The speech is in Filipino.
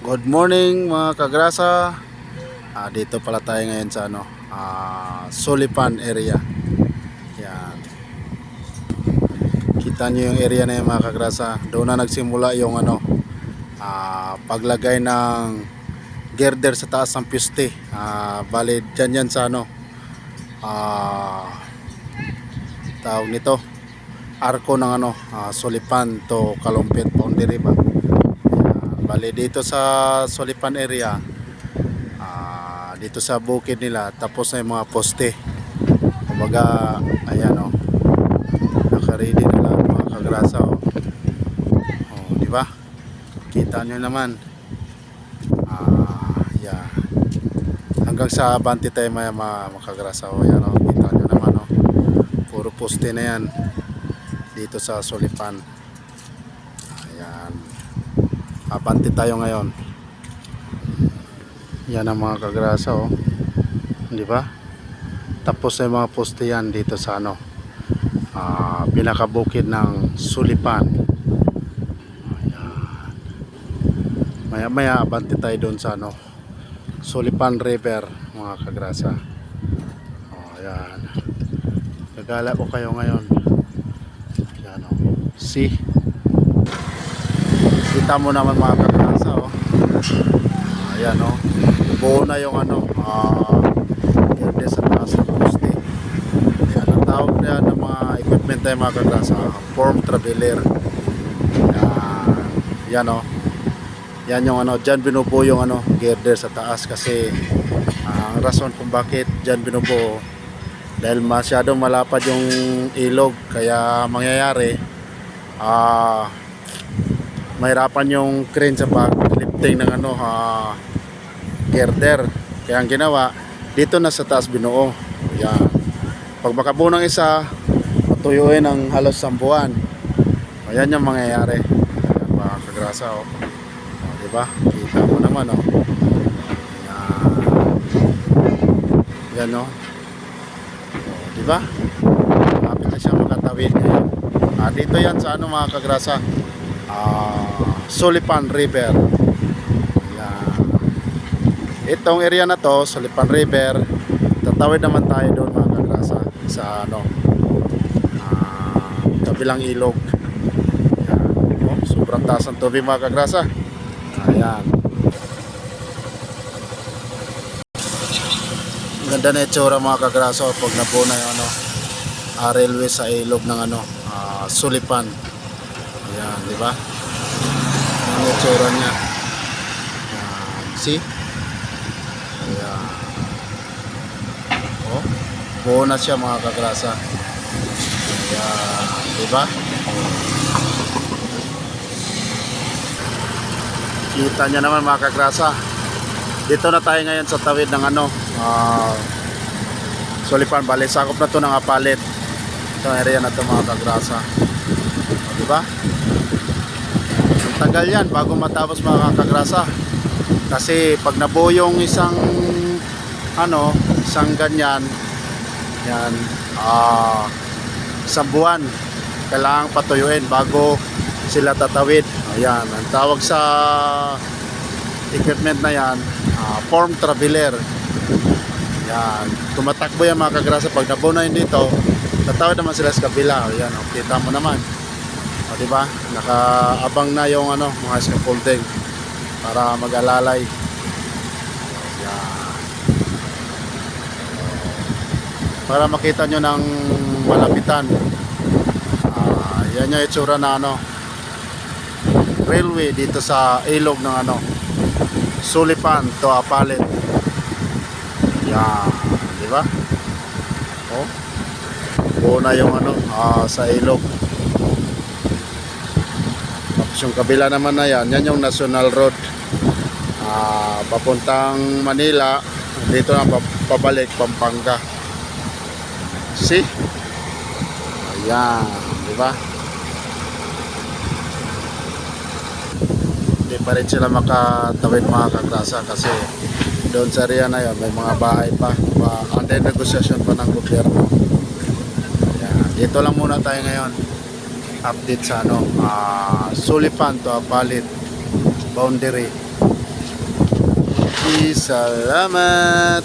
Good morning mga kagrasa. Dito pala tayo ngayon sa Solipan area. Yan. Kita nyo yung area na yung mga kagrasa. Doon na nagsimula yung paglagay ng girder sa taas ng piste. Bali dyan yan sa tawag nito, arko ng Solipan to Kalumpit Boundary ba. Bali dito sa Solipan area, dito sa bukid nila, tapos na yung mga poste. Kumbaga, ayan naka-ready na lahat mga kagrasa di ba? Kita nyo naman. Yeah. Hanggang sa Abante tayo mga kagrasa yan kita nyo naman puro poste na yan dito sa Solipan. Ayan. Abante tayo ngayon. Yan ang mga kagrasa di ba? Tapos ay mga poste yan dito sa pinakabukid ng Solipan. Ayan. Maya maya abante tayo doon sa Solipan River mga kagrasa. Ayan. Gagala ko kayo ngayon. Ayan see, kita mo naman mga kagrasa ayan buo na yung girder sa taas ng poste. Ayan ang tawag na ng mga equipment tayo mga kagrasa, form traveler. Yan yan yung dyan binubuo yung girder sa taas kasi ang rason kung bakit dyan binubuo dahil masyadong malapad yung ilog, kaya mangyayari mahirapan yung crane sa paglifting ng girder. Kaya ang ginawa dito na sa taas binuo. Yan. Pag makabuo ng isa, matuyuin ng halos 10 buwan. Ayan yung mangyayari. Ayan mga kagrasa diba? Kita mo naman yan diba? Kapit na siya makatawid ngayon. Dito yan sa mga kagrasa, Solipan River. Yan. Itong area na to, Solipan River, tatawid naman tayo doon mga kagrasa sa kabilang ilog. Yan. Sobrang taas ng tubig mga kagrasa. Ayan. Ganda na itsura mga kagrasa pag nabuo na yung railway sa ilog ng Solipan. Ayan, di ba? Ang itsura niya. Ayan. See? Ayan. Buo na siya mga kagrasa. Ayan, di ba? Kita niya naman mga kagrasa. Dito na tayo ngayon sa tawid ng Solipan. Bali, sakop na to ng Apalit. Itong area na to mga kagrasa. Di ba? Ang tagal yan bago matapos mga kagrasa. Kasi pag nabuo yung isang ganyan, yan, isang buwan kailangang patuyuin bago sila tatawid. Ayan, ang tawag sa equipment na yan, form traveler. Yan, tumatakbo yan mga kagrasa. Pag nabuo na yun dito, tatawid naman sila sa kabila. Ayan, kita mo naman. Diba? Nakaabang na yung mga scaffolding para mag-alalay. Yan. Para makita nyo ng malapitan. Yan yung itsura na railway dito sa ilog ng Solipan to Apalit. Yan, di ba? Buo na yung sa ilog. Tapos yung kabila naman na yan yung National Road papuntang Manila, dito na pabalik Pampanga. See? Ayan, di ba? Hindi pa rin sila makatawid mga kagrasa kasi doon sa area na yun may mga bahay pa, under negosasyon pa ng gobyerno. Ayan. Dito lang muna tayo ngayon, update sa Solipan to Apalit boundary. Salamat!